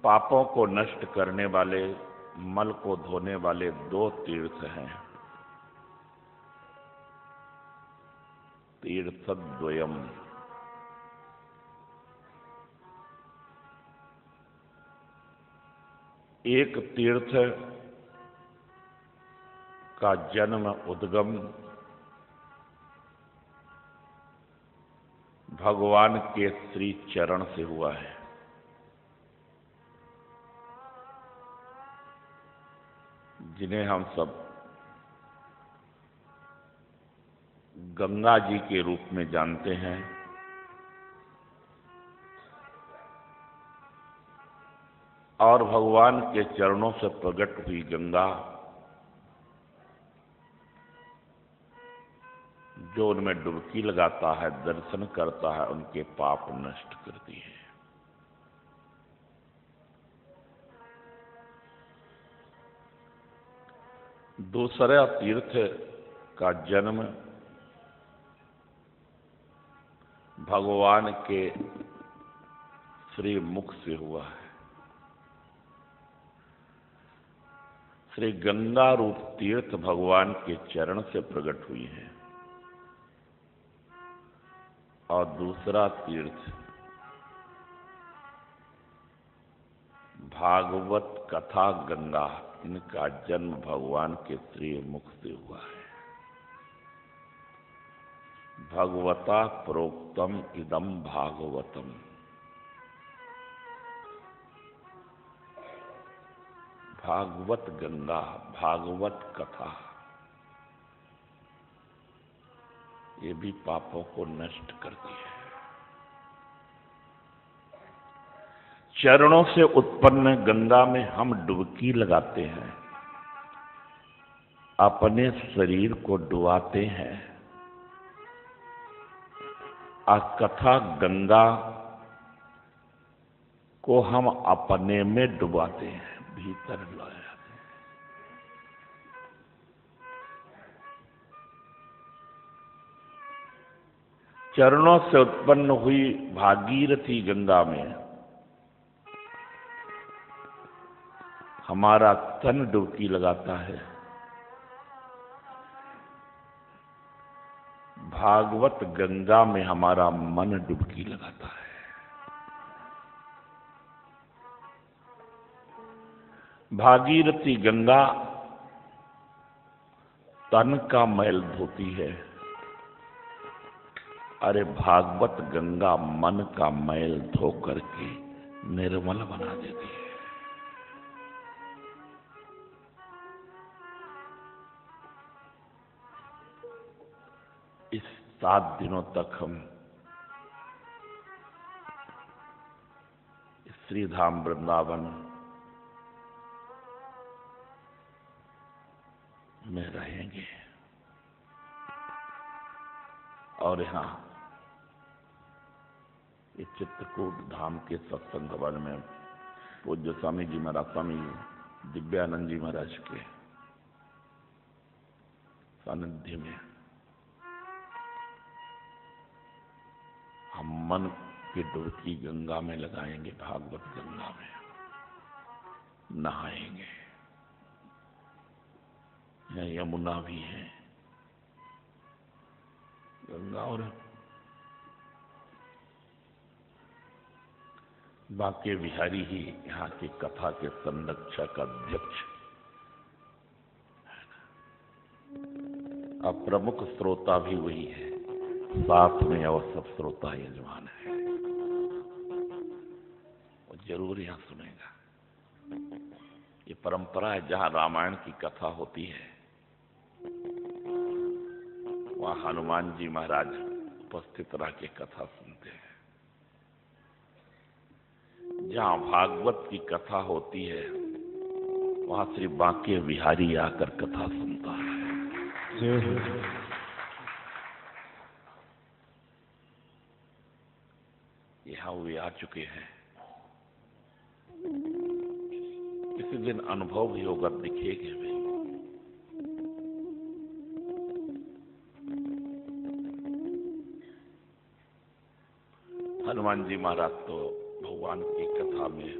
पापों को नष्ट करने वाले, मल को धोने वाले दो तीर्थ हैं। तीर्थद्वयम्। एक तीर्थ का जन्म, उद्गम भगवान के श्री चरण से हुआ है। जिन्हें हम सब गंगा जी के रूप में जानते हैं। और भगवान के चरणों से प्रकट हुई गंगा जो उनमें डुबकी लगाता है, दर्शन करता है, उनके पाप नष्ट करती है। दूसरा तीर्थ का जन्म भगवान के श्री मुख से हुआ है। श्री गंगा रूप तीर्थ भगवान के चरण से प्रकट हुई है। और दूसरा तीर्थ भागवत कथा गंगा, इनका जन्म भगवान के श्री मुख से हुआ है। भगवता प्रोक्तम इदम भागवतम। भागवत गंगा, भागवत कथा, ये भी पापों को नष्ट करती है। चरणों से उत्पन्न गंगा में हम डुबकी लगाते हैं, अपने शरीर को डुबाते हैं। कथा गंगा को हम अपने में डुबाते हैं, भीतर लाया। चरणों से उत्पन्न हुई भागीरथी गंगा में हमारा तन डुबकी लगाता है। भागवत गंगा में हमारा मन डुबकी लगाता है। भागीरथी गंगा तन का मैल धोती है। अरे भागवत गंगा मन का मैल धो करके निर्मल बना देती है। इस 7 दिनों तक हम श्री धाम वृंदावन में रहेंगे। और यहाँ इस चित्रकूट धाम के सत्संग भवन में पूज्य स्वामी जी महाराज, स्वामी दिव्यानंद जी महाराज के सानिध्य में हम मन की डुबकी गंगा में लगाएंगे। भागवत गंगा में नहाएंगे। यहाँ यमुना भी है, गंगा और बांके बिहारी ही यहाँ की कथा के संरक्षक अध्यक्ष अब प्रमुख श्रोता भी वही है, साथ में और सब श्रोता यजमान है। वो जरूर यहाँ सुनेगा। ये परंपरा है, जहाँ रामायण की कथा होती है वहाँ हनुमान जी महाराज उपस्थित रह के कथा सुनते हैं। जहाँ भागवत की कथा होती है वहाँ श्री बांके बिहारी आकर कथा सुनता है। यहाँ वे आ चुके हैं। किसी दिन अनुभव भी होगा, दिखेंगे भी। हनुमान जी महाराज तो भगवान की कथा में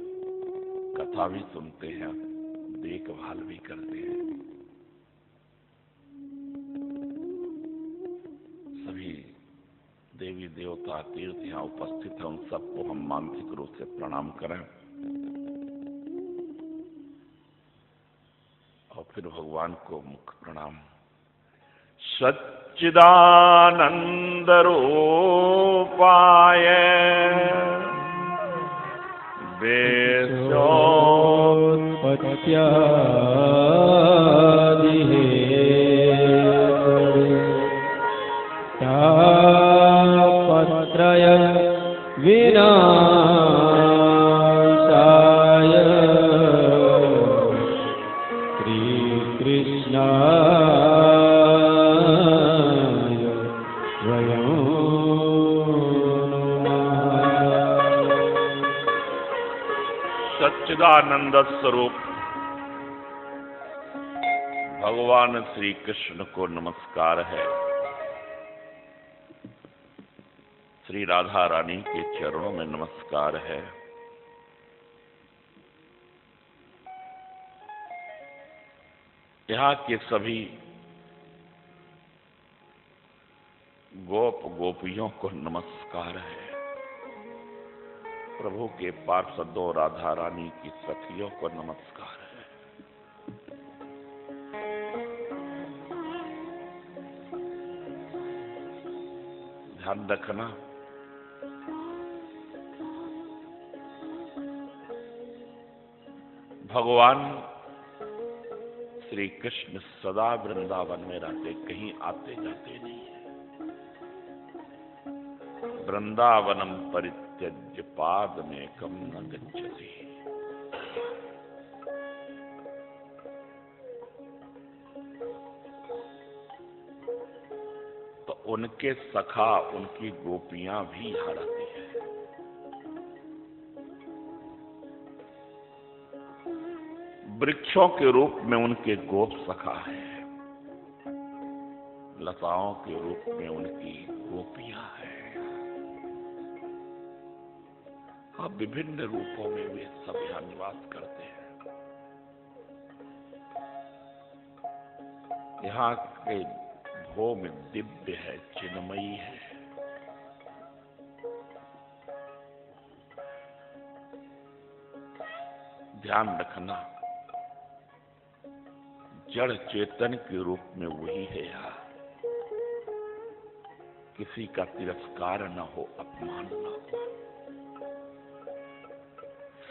कथा भी सुनते हैं, देखभाल भी करते हैं। सभी देवी देवता तीर्थ यहाँ उपस्थित हैं, उन सबको हम मानसिक रूप से प्रणाम करें और फिर भगवान को मुख्य प्रणाम। सच्चिदानंद रूपाय तापत्रय विनाशाय श्रीकृष्णाय वयं सच्चिदानंद स्वरूप भगवान श्री कृष्ण को नमस्कार है। श्री राधा रानी के चरणों में नमस्कार है। यहाँ के सभी गोप गोपियों को नमस्कार है। प्रभु के पार्षदों राधा रानी की सखियों को नमस्कार है। ध्यान रखना, भगवान श्री कृष्ण सदा वृंदावन में रहते, कहीं आते जाते नहीं है। वृंदावनम परित्यज्य पादमेकं न गच्छति। तो उनके सखा, उनकी गोपियां भी यहां रहती है। वृक्षों के रूप में उनके गोप सखा है, लताओं के रूप में उनकी गोपियां हैं। हाँ, विभिन्न रूपों में वे सब यहां निवास करते हैं। यहाँ के भोम दिव्य है, चिन्मयी है। ध्यान रखना, जड़ चेतन के रूप में वही है। यहाँ किसी का तिरस्कार न हो, अपमान न हो,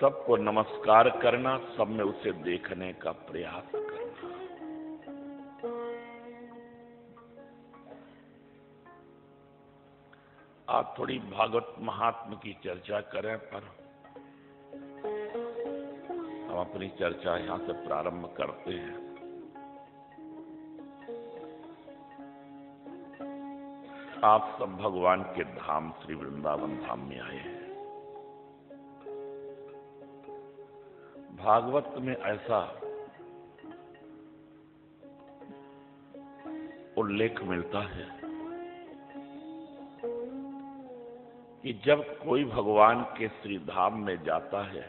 सबको नमस्कार करना, सब में उसे देखने का प्रयास करना। आप थोड़ी भागवत महात्म की चर्चा करें, पर हम अपनी चर्चा यहां से प्रारंभ करते हैं। आप सब भगवान के धाम श्री वृंदावन धाम में आए हैं। भागवत में ऐसा उल्लेख मिलता है कि जब कोई भगवान के श्री धाम में जाता है,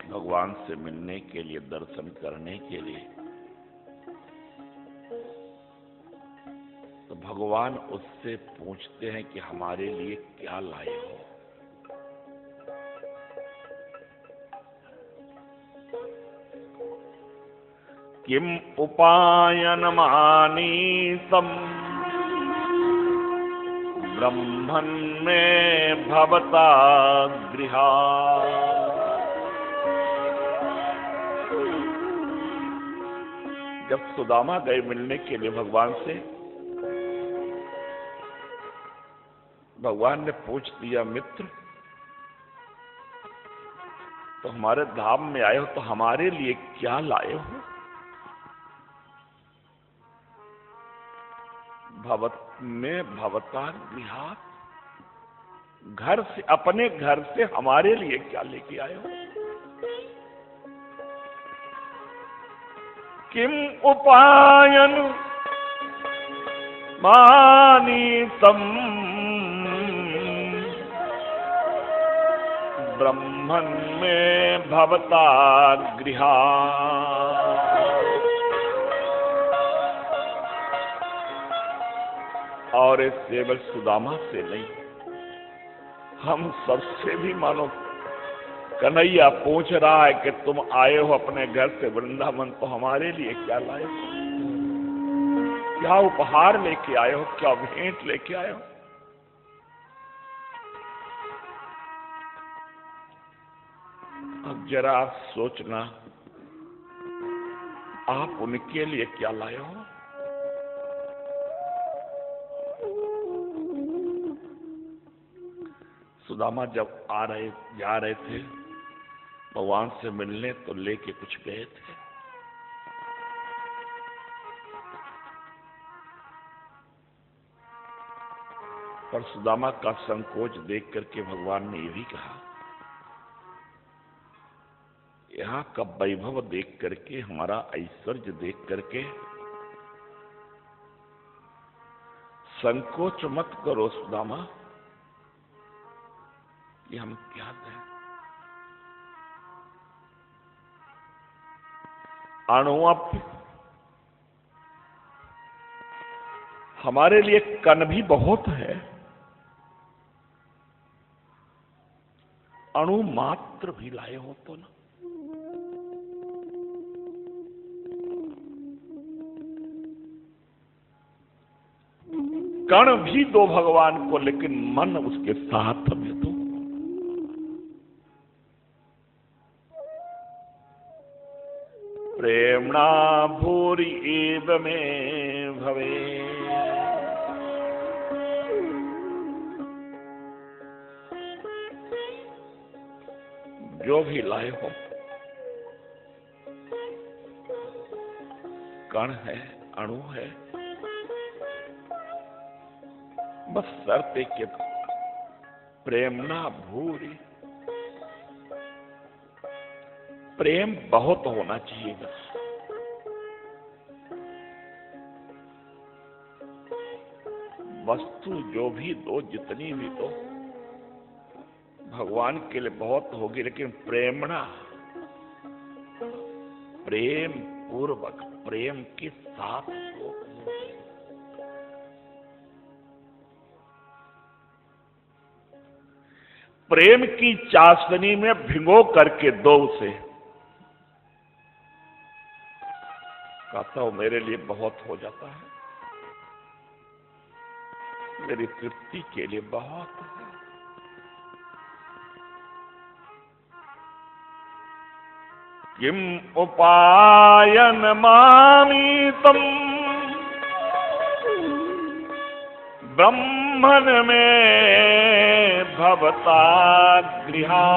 भगवान से मिलने के लिए, दर्शन करने के लिए, तो भगवान उससे पूछते हैं कि हमारे लिए क्या लाए हो। किम उपायनमानीसम् ब्रह्मन् मे भवता गृहात्। जब सुदामा गए मिलने के लिए भगवान से, भगवान ने पूछ दिया, मित्र तो हमारे धाम में आए हो, तो हमारे लिए क्या लाए हो। भवत में भवता गृहात्, घर से, अपने घर से हमारे लिए क्या लेके आए हो। किम उपायन मानीतम ब्रह्मन् में भवता गृहा। और इस केवल सुदामा से नहीं, हम सबसे भी मानो कन्हैया पूछ रहा है कि तुम आए हो अपने घर से वृंदावन, तो हमारे लिए क्या लाए हो? क्या उपहार लेके आए हो? क्या भेंट लेके आए हो? अब जरा आप सोचना, आप उनके लिए क्या लाए हो? सुदामा जब जा रहे थे भगवान से मिलने, तो लेके कुछ गए थे। पर सुदामा का संकोच देख करके भगवान ने ये भी कहा, यहाँ का वैभव देख करके, हमारा ऐश्वर्य देख करके संकोच मत करो सुदामा, कि हम क्या दें। अणुअप हमारे लिए कण भी बहुत है, अणु मात्र भी लाए हो तो ना। कण भी दो भगवान को, लेकिन मन उसके साथ में दो। प्रेमणा भूरि एव मे भवे। जो भी लाए हो, कण है, अणु है, बस शर्त के प्रेमणा भूरि, प्रेम बहुत होना चाहिए। बस वस्तु जो भी दो, जितनी भी दो, भगवान के लिए बहुत होगी, लेकिन प्रेमणा, प्रेम पूर्वक, प्रेम के साथ दो। प्रेम की चाशनी में भिगो करके दो उसे। कहता हूं मेरे लिए बहुत हो जाता है, मेरी तृप्ति के लिए बहुत है। किम उपायन मामीतम ब्रह्मन में भवता गृहा।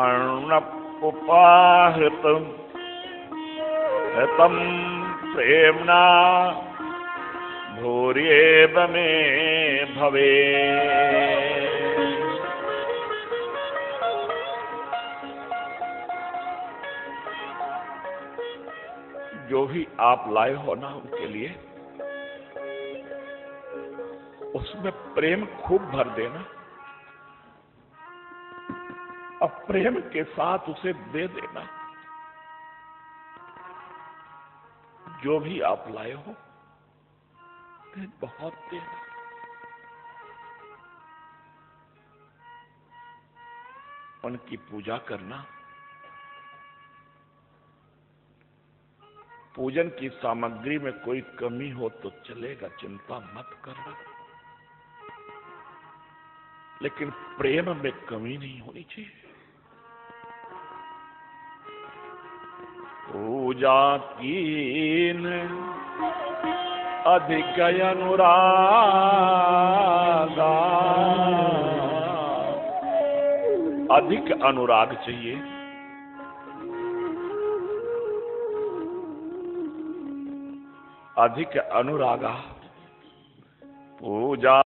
अर्णपोपाहृत हृतम प्रेमणा भूर्येव मे भवे। जो भी आप लाए हो ना उनके लिए, उसमें प्रेम खूब भर देना, और प्रेम के साथ उसे दे देना। जो भी आप लाए हो बहुत देना। उनकी पूजा करना, पूजन की सामग्री में कोई कमी हो तो चलेगा, चिंता मत करना, लेकिन प्रेम में कमी नहीं होनी चाहिए। पूजा कीन अधिक अनुरागा, अधिक अनुराग चाहिए। अधिक अनुरागा पूजा